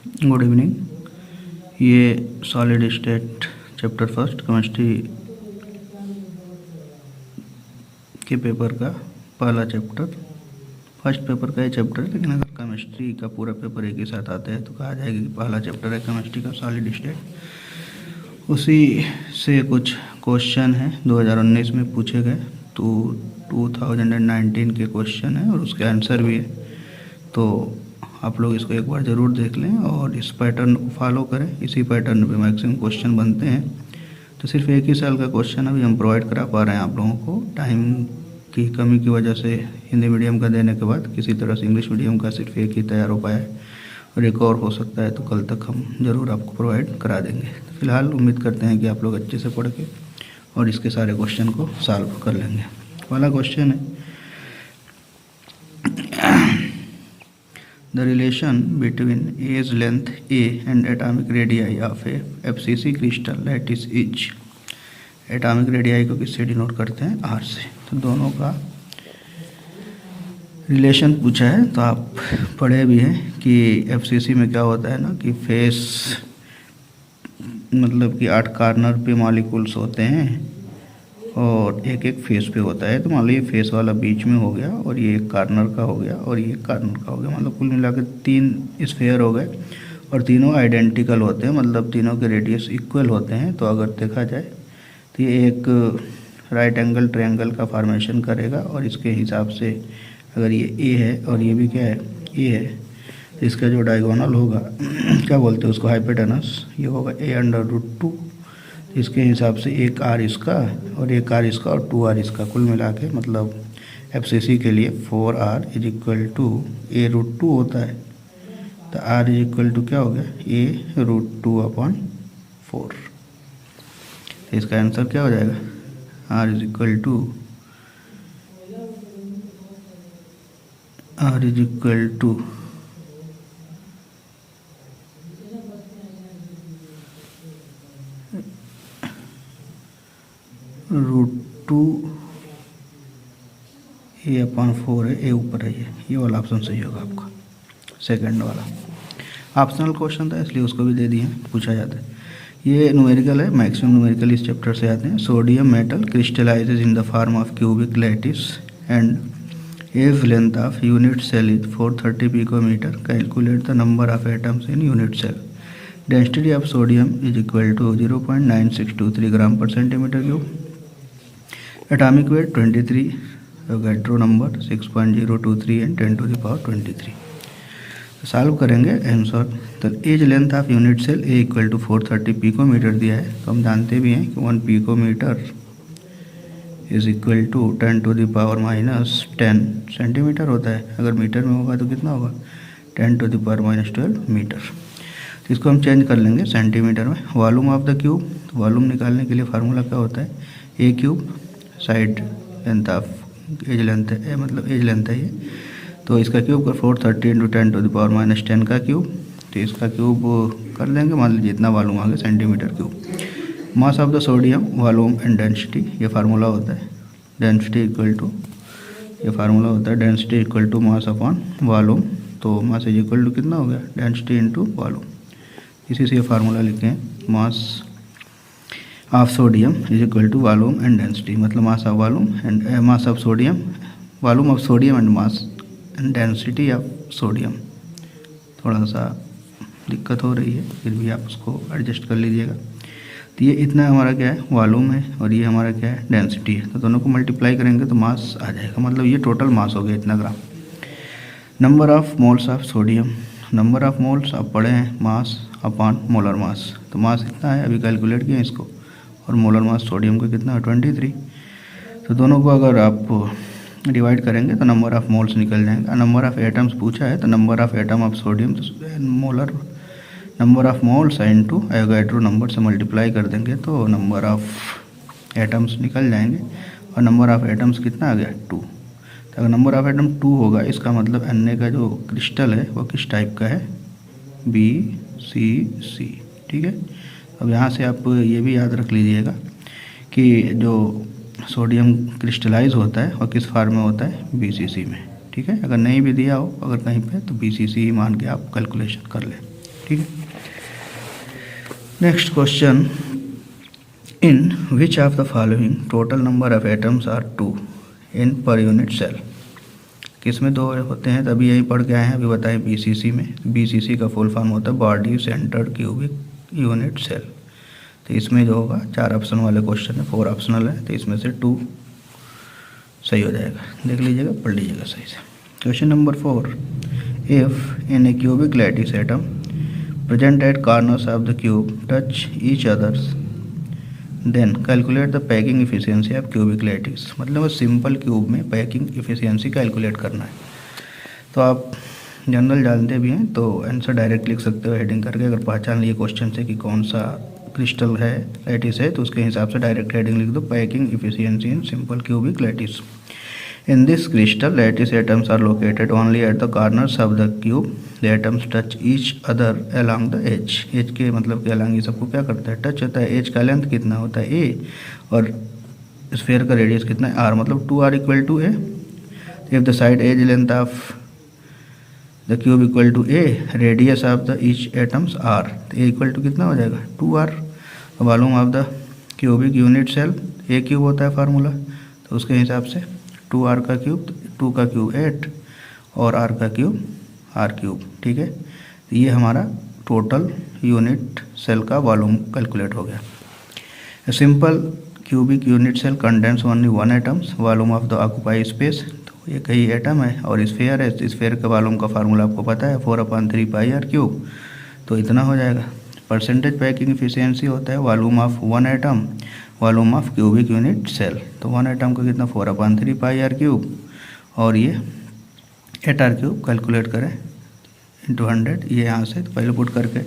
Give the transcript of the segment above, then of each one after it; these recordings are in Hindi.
Good evening. ये solid state chapter first chemistry के पेपर का पहला चैप्टर, फर्स्ट पेपर का ये चैप्टर है, लेकिन अगर केमिस्ट्री का पूरा पेपर एक ही साथ आता है तो कहा जाएगा कि पहला चैप्टर है केमिस्ट्री का सॉलिड स्टेट। उसी से कुछ क्वेश्चन हैं 2019 में पूछे गए, तो 2019 के क्वेश्चन है और उसके आंसर भी है। तो आप लोग इसको एक बार ज़रूर देख लें और इस पैटर्न को फॉलो करें। इसी पैटर्न पे मैक्सिमम क्वेश्चन बनते हैं। तो सिर्फ एक ही साल का क्वेश्चन अभी हम प्रोवाइड करा पा रहे हैं आप लोगों को, टाइम की कमी की वजह से। हिंदी मीडियम का देने के बाद किसी तरह से इंग्लिश मीडियम का सिर्फ एक ही तैयार हो पाया है और एक और हो सकता है, तो कल तक हम ज़रूर आपको प्रोवाइड करा देंगे। तो फिलहाल उम्मीद करते हैं कि आप लोग अच्छे से पढ़ के और इसके सारे क्वेश्चन को सॉल्व कर लेंगे। पहला क्वेश्चन है, The relation between age length A and atomic radii of a FCC crystal lattice is। Atomic radii को किससे डिनोट करते हैं? R से। तो दोनों का रिलेशन पूछा है, तो आप पढ़े भी हैं कि FCC में क्या होता है ना कि फेस मतलब कि 8 कॉर्नर पे मॉलिक्यूल्स होते हैं और एक एक फेस पे होता है। तो मान लो ये फेस वाला बीच में हो गया और ये एक कॉर्नर का हो गया और ये कॉर्नर का हो गया, मतलब कुल मिला के 3 स्फेयर हो गए और तीनों आइडेंटिकल होते हैं, मतलब तीनों के रेडियस इक्वल होते हैं। तो अगर देखा जाए तो ये एक राइट एंगल ट्रायंगल का फॉर्मेशन करेगा और इसके हिसाब से अगर ये ए है और ये भी क्या है, ए है, तो इसका जो डायगोनल होगा क्या बोलते हैं उसको, हाइपोटेनस, ये होगा a√2। इसके हिसाब से एक आर इसका और एक आर इसका और 2 आर इसका, कुल मिला के मतलब FCC के लिए 4r = a√2 होता है। तो r = क्या हो गया, a√2/4। तो इसका आंसर क्या हो जाएगा, r √2 a/4 है, ए ऊपर है, ये वाला ऑप्शन सही होगा आपका, सेकंड वाला। ऑप्शनल क्वेश्चन था इसलिए उसको भी दे दिए, पूछा जाता है। ये न्यूमेरिकल है, मैक्सिमम न्यूमेरिकल इस चैप्टर से आते हैं। Sodium metal crystallises in the form of cubic lattice and एव length of unit cell is 430 picometre. Calculate the number of atoms in unit cell. Density of sodium is equal to 0.9623 gram per centimetre cube. Atomic weight 23, Avogadro number 6.023 and 10⁻23। Solve करेंगे आंसर। तो edge length of unit cell A = 430 picometre दिया है, तो हम जानते भी हैं कि 1 picometre is equal to 10⁻⁻10 centimetre होता है। अगर मीटर में होगा तो कितना होगा, 10⁻⁻12 मीटर। तो इसको हम चेंज कर लेंगे सेंटीमीटर में। Volume of the cube, volume निकालने के लिए फार्मूला क्या होता है, A cube side length of edge length है, मतलब एज लेंथ है ये, तो इसका क्यूब कर 430 × 10⁻⁻10 का क्यूब। तो इसका क्यूब कर देंगे, मान लीजिए जितना वॉल्यूम आ गया centimetre cube. Mass of the sodium, volume and density, ये फार्मूला होता है। डेंसिटी इक्वल टू, ये फार्मूला होता है डेंसिटी = मास अपॉन वॉल्यूम। तो मास इज इक्वल टू कितना हो गया, डेंसिटी इंटू वॉल्यूम। इसी से ये फार्मूला लिखे हैं, mass of sodium is equal to volume and density, मतलब mass of volume and mass of sodium, volume of sodium and mass and density of sodium. थोड़ा सा दिक्कत हो रही है, फिर भी आप उसको एडजस्ट कर लीजिएगा। तो ये इतना हमारा क्या है, वॉल्यूम है, और ये हमारा क्या है, डेंसिटी है। तो दोनों को मल्टीप्लाई करेंगे तो मास आ जाएगा, मतलब ये टोटल मास हो गया इतना gram. Number of moles of sodium, number of moles आप पढ़े हैं, मास अपॉन मोलर मास। तो मास इतना है, अभी कैलकुलेट किया इसको, और मोलर मास सोडियम का कितना है, 23। तो दोनों को अगर आप डिवाइड करेंगे तो नंबर ऑफ मोल्स निकल जाएंगे। नंबर ऑफ एटम्स पूछा है, तो number of atom of sodium, तो molar number of moles into Avogadro number से मल्टीप्लाई कर देंगे तो नंबर ऑफ एटम्स निकल जाएंगे। और नंबर ऑफ एटम्स कितना आ गया, 2। तो अगर नंबर ऑफ एटम 2 होगा, इसका मतलब Na का जो क्रिस्टल है वो किस टाइप का है, BCC। ठीक है, अब यहाँ से आप ये भी याद रख लीजिएगा कि जो सोडियम क्रिस्टलाइज होता है और किस फॉर्म में होता है, BCC में। ठीक है, अगर नहीं भी दिया हो अगर कहीं पे, तो BCC ही मान के आप कैलकुलेशन कर लें। ठीक है। Next question, in which of the following total number of atoms are 2 in per unit cell. किस में 2 होते हैं, तभी यही पढ़ के आए हैं, अभी बताएं BCC में। BCC का फुल फॉर्म होता है body centred cubic unit cell. तो इसमें जो होगा 4 ऑप्शन वाले क्वेश्चन है, 4 ऑप्शनल है, तो इसमें से 2 सही हो जाएगा। देख लीजिएगा, पढ़ लीजिएगा सही से। Question number 4, if in a cubic lattice atom present at corners of the cube touch each others then calculate the packing efficiency of cubic lattice. मतलब सिंपल क्यूब में पैकिंग इफिशियंसी कैलकुलेट करना है। तो आप जनरल जानते भी हैं तो आंसर डायरेक्ट लिख सकते हो हेडिंग करके। अगर पहचान लिए क्वेश्चन से कि कौन सा क्रिस्टल है, लैटिस है, तो उसके हिसाब से डायरेक्ट हेडिंग लिख दो, packing efficiency in simple cubic lattice. In this crystal lattice atoms are located only at the corners of the cube. The atoms touch each other along the edge. Edge के मतलब के अलॉन्ग ये सबको क्या करता है, टच होता है। एज का लेंथ कितना होता है a, और स्फीयर का रेडियस कितना है r, मतलब 2r equal to a। If the side edge length of the cube equal to a, radius of the each atoms r, तो a इक्वल टू कितना हो जाएगा 2r। Volume of the cubic unit cell, a cube होता है फार्मूला, तो उसके हिसाब से 2r का क्यूब, 2 का क्यूब 8 और r का क्यूब r क्यूब। ठीक है, तो ये हमारा टोटल यूनिट सेल का वॉल्यूम कैलकुलेट हो गया। Simple cubic unit cell contains only 1 atoms. Volume of the occupy space, तो ये कई एटम है और स्फीयर है, स्फीयर के वॉल्यूम का फार्मूला आपको पता है 4/3 पाई r क्यूब, तो इतना हो जाएगा। परसेंटेज पैकिंग इफिशियंसी होता है volume of 1 atom, volume of cubic unit cell. तो 1 एटम का कितना 4/3 पाई r क्यूब, और ये 8r क्यूब कैलकुलेट करें इंटू 100। ये यहाँ से तो पहले पुट करके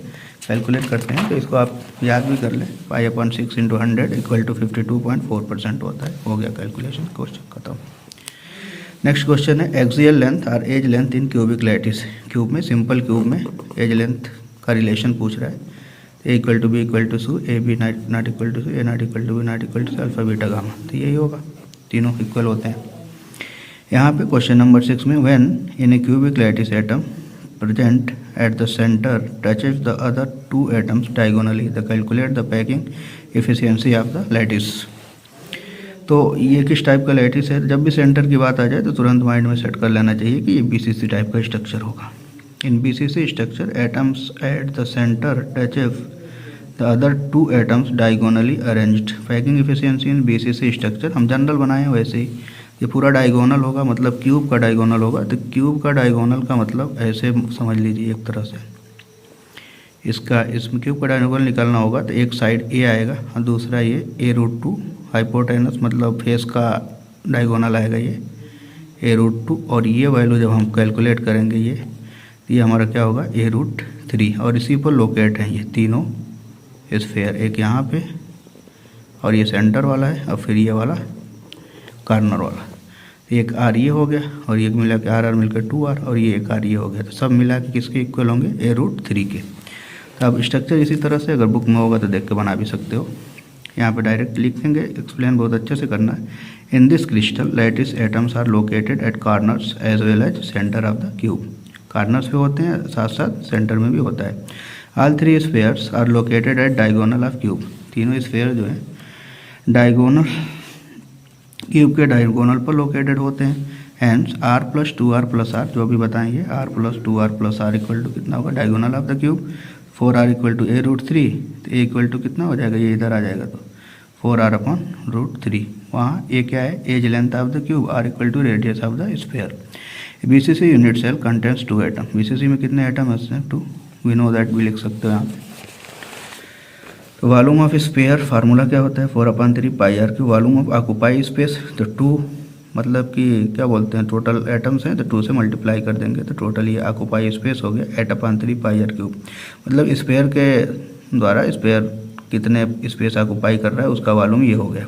कैलकुलेट करते हैं, तो इसको आप याद भी कर लें। π/6 इंटू 100 इक्वल टू 52.4% होता है। हो गया कैलकुलेशन, क्वेश्चन खत्म। नेक्स्ट क्वेश्चन है, एक्सियल लेंथ और edge length in cubic lattice. Cube में, सिंपल क्यूब में एज लेंथ का रिलेशन पूछ रहा है। a equal to b equal to c, a b not equal to c, a not equal to b not equal to alpha beta gamma, तो यही होगा, तीनों इक्वल होते हैं। यहाँ पे क्वेश्चन नंबर 6 में, when in a cubic lattice atom present at the centre touches the other 2 atoms diagonally, the calculate the packing efficiency of the lattice. तो ये किस टाइप का लैटिस है, जब भी सेंटर की बात आ जाए तो तुरंत माइंड में सेट कर लेना चाहिए कि ये BCC टाइप का स्ट्रक्चर होगा। इन BCC structure atoms at the centre touches the other 2 atoms diagonally arranged. Packing efficiency in BCC structure हम जनरल बनाए हैं वैसे ही, ये पूरा डायगोनल होगा, मतलब क्यूब का डायगोनल होगा। तो क्यूब का डायगोनल का मतलब ऐसे समझ लीजिए एक तरह से, इसमें क्यूब का डायगोनल निकालना होगा तो एक साइड a आएगा और दूसरा ये a√2 हाइपोटेनस, मतलब फेस का डायगोनल आएगा ये a√2, और ये वैल्यू जब हम कैलकुलेट करेंगे ये हमारा क्या होगा a√3, और इसी पर लोकेट हैं ये तीनों स्फीयर, एक यहाँ पे और ये सेंटर वाला है, और फिर ये वाला कॉर्नर वाला। एक r ये हो गया और ये मिला के r मिलकर 2r, और ये एक r ये हो गया, तो सब मिला के किसके इक्वल होंगे a√3 के। तो अब स्ट्रक्चर इसी तरह से अगर बुक में होगा तो देख के बना भी सकते हो, यहाँ पे डायरेक्ट लिखेंगे, एक्सप्लेन बहुत अच्छे से करना है। In this crystal lattice atoms are located at corners as well as centre of the cube. Corners पे होते हैं, साथ साथ सेंटर में भी होता है। All 3 spheres are located at diagonal of cube. तीनों स्फीयर जो है डायगोनल, क्यूब के डायगोनल पर लोकेटेड होते हैं। हैंस r+2r+r, जो भी बताएंगे r+2r+r इक्वल टू कितना होगा diagonal of the cube. 4r equal to a√3, तो a इक्वल टू कितना हो जाएगा, ये इधर आ जाएगा तो 4r/√3। वहाँ a क्या है, edge length of the cube, r equal to radius of the sphere. BCC unit cell contains 2 atom. BCC में कितने एटम है, 2, वी नो दैट, भी लिख सकते हो यहाँ पे। तो वॉल्यूम ऑफ स्फीयर फार्मूला क्या होता है 4/3 पाई r की। वॉल्यूम ऑफ ऑक्यूपाई स्पेस, तो 2 मतलब कि क्या बोलते हैं, टोटल एटम्स हैं तो 2 से मल्टीप्लाई कर देंगे तो टोटल ये ऑक्यूपाई स्पेस हो गया 8/3 पाई r क्यूब। मतलब स्फीयर के द्वारा स्फीयर कितने स्पेस ऑक्यूपाई कर रहा है उसका वॉल्यूम ये हो गया।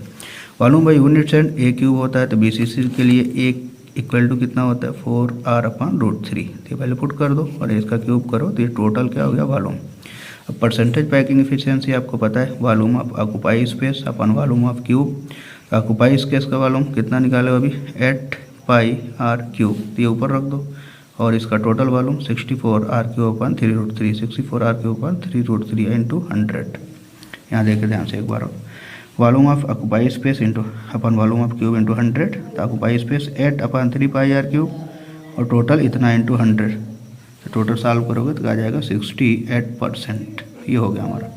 Volume by unit cell a cube होता है, तो BCC के लिए a इक्वल टू कितना होता है 4r/√3। तो पहले पुट कर दो और इसका क्यूब करो तो ये टोटल क्या हो गया वॉल्यूम। अब परसेंटेज पैकिंग इफिशियंसी आपको पता है, volume of occupy space upon volume of cube. Occupy space का वॉल्यूम कितना निकाले अभी 8 पाई r क्यूब, तो ये ऊपर रख दो और इसका total volume 64 r³/3√3, 64 r³/3√3 into 100। यहाँ देखे ध्यान से एक बार, volume of occupy space into अपन वॉल्यूम ऑफ क्यूब इंटू 100, तो ऑक्यूपाई स्पेस 8/3πr³ और टोटल इतना इंटू 100, तो टोटल सॉल्व करोगे तो आ जाएगा 68%। ये हो गया हमारा।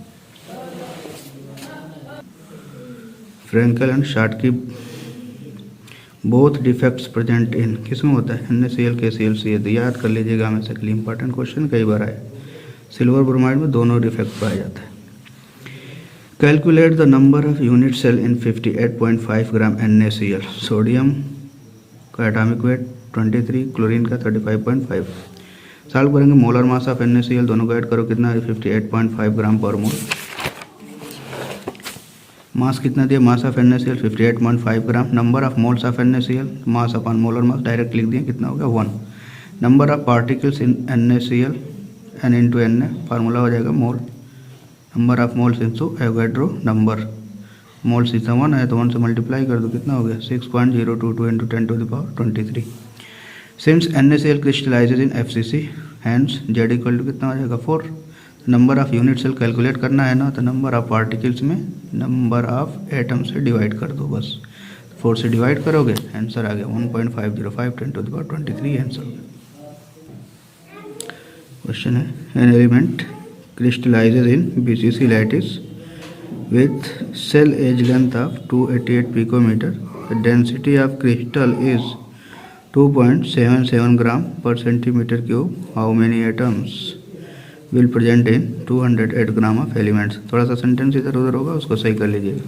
Frenkel and Schottky both defects present in, किसमें होता है? NaCl KCl CH। याद कर लीजिएगा हमेशा के लिए, इंपॉर्टेंट क्वेश्चन कई बार आए। सिल्वर ब्रोमाइड में दोनों डिफेक्ट पाया जाता है। Calculate the number of unit cell in 58.5 gram NaCl। Sodium का एटॉमिक वेट 23, क्लोरीन का 35.5। सॉल्व करेंगे मोलर मास ऑफ NaCl, दोनों को ऐड करो कितना है? 58.5 ग्राम पर मोल। मास कितना दिया? Mass of NaCl 58.5 gram. Number of moles of NaCl, mass अपन मोलर मास डायरेक्ट लिख दिए, कितना हो गया? 1। Number of particles in NaCl, N into Na, formula हो जाएगा mole, number of moles into Avogadro number. Moles इतना 1 है तो 1 से मल्टीप्लाई कर दो, कितना हो गया? 6.022 into 10⁻23। Since NaCl crystallizes in FCC, hence Z equal to कितना हो जाएगा? 4। Number of unit cell calculate करना है ना, तो नंबर ऑफ पार्टिकल्स में नंबर ऑफ एटम से डिवाइड कर दो बस। 4 से डिवाइड करोगे, आंसर आ गया 1.505 10⁻23 आंसर। क्वेश्चन है, an element crystallizes in BCC lattice with cell edge length of 288 picometer. The density of crystal is 2.77 gram per centimeter cube. How many atoms will present in 208 gram of elements? थोड़ा सा सेंटेंस इधर उधर होगा, उसको सही कर लीजिएगा।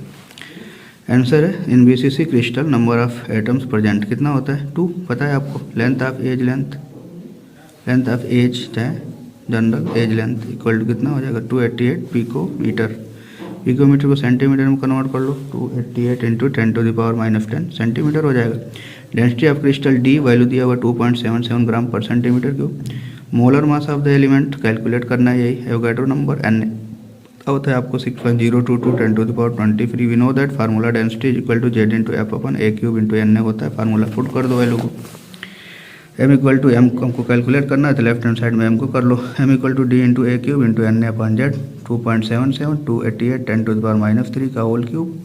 आंसर है in BCC crystal number of atoms present कितना होता है? 2 पता है आपको। Length of edge, length of edge है general edge length equal to कितना हो जाएगा? 288 पिकोमीटर। पिकोमीटर को सेंटीमीटर में कन्वर्ट कर लो, 288 इंटू 10⁻⁻10 सेंटीमीटर हो जाएगा। Density of crystal D value दिया हुआ 2.77 gram per centimetre cube. Molar mass of the element calculate करना है, यही एवोगाड्रो नंबर Na होता है आपको 6.022 10⁻23। We know that formula density is equal to Z into F/A³ into Na होता है। फार्मूला पुट कर दो वैल्यू को। m इक्वल टू m हमको कैलकुलेट करना है, तो लेफ्ट हैंड साइड में m को कर लो। m equal to D into A³ into Na/Z 2.77 288 10⁻³ का होल क्यूब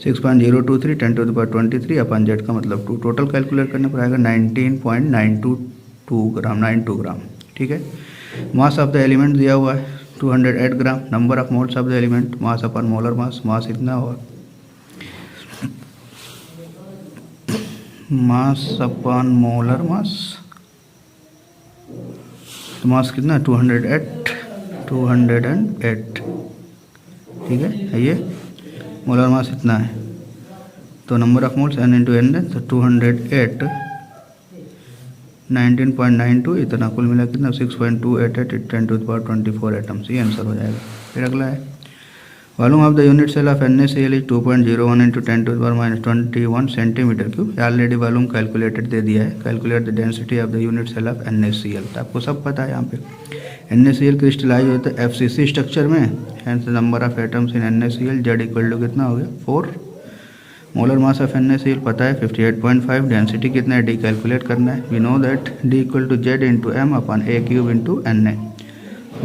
6.023 10⁻23 का मतलब 2। टोटल कैलकुलेट करने पर आएगा 19.922 ग्राम, 92 ग्राम। ठीक है। मास ऑफ द एलिमेंट दिया हुआ है 208 gram. Number of moles of the element, mass अपन मोलर मास, मास इतना हुआ, मास अपन मोलर मास, तो मास कितना? 208। ठीक है, ये मोलर मास इतना है, तो number of moles N into N है, तो 208 19.92 इतना, कुल मिला कितना? 6.288 10⁻24 एटम्स। ये आंसर हो जाएगा। फिर अगला है, volume of the unit cell of NaCl is 2.01 into 10⁻21 centimetre cube. Already volume calculated दे दिया है। Calculate the density of the unit cell of NaCl, तो आपको सब पता है। यहाँ पे NaCl क्रिस्टलाइज होता है FCC स्ट्रक्चर में, hence number of atoms in NaCl Z equal to कितना हो गया? 4। मोलर मास ऑफ NaCl पता है 58.5। डेंसिटी कितना है? D कैलकुलेट करना है। We know that D equal to Z into M/A³ into Na।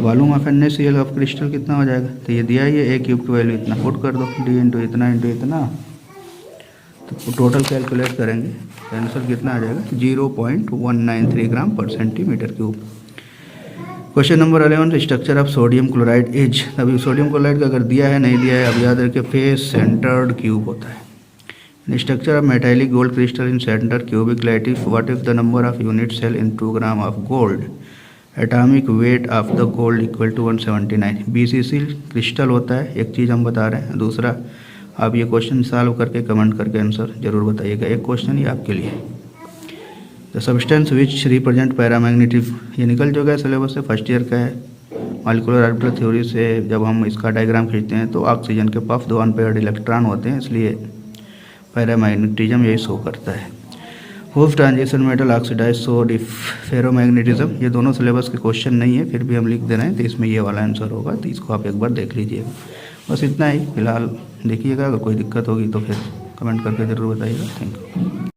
Volume of NaCl of crystal कितना हो जाएगा? तो ये दिया है, ये A³ की वैल्यू इतना पुट कर दो, D इंटू इतना, तो टोटल कैलकुलेट करेंगे, आंसर कितना आ जाएगा? 0.193 ग्राम per centimetre cube. Question number 11, structure of sodium chloride is. अभी सोडियम क्लोराइड का अगर दिया है, नहीं दिया है, अब याद रखिए फेस सेंटर्ड क्यूब होता है। Structure of metallic gold crystal in centre cubic lattice, what if the number of unit cell in 2 gram of gold, atomic weight of the gold equal to 179। BCC crystal होता है, एक चीज़ हम बता रहे हैं। दूसरा, आप ये क्वेश्चन सॉल्व करके कमेंट करके आंसर जरूर बताइएगा। एक क्वेश्चन ही आपके लिए, the substance which represent paramagnetism, ये निकल चुका है सिलेबस से, फर्स्ट ईयर का है। मॉलिक्यूलर ऑर्बिटल थ्योरी से जब हम इसका डायग्राम खींचते हैं तो ऑक्सीजन के पफ 2 अनपेयर्ड इलेक्ट्रॉन होते हैं, इसलिए पैरामैग्नेटिज्म यही शो करता है। हुफ ट्रांजिशन मेटल ऑक्सीडाइज सो फेरोमैग्नेटिज्म, ये दोनों सिलेबस के क्वेश्चन नहीं है, फिर भी हम लिख दे रहे हैं, तो इसमें ये वाला आंसर होगा, तो इसको आप एक बार देख लीजिएगा। बस इतना ही फिलहाल देखिएगा, अगर कोई दिक्कत होगी तो फिर कमेंट करके ज़रूर बताइएगा। Thank you.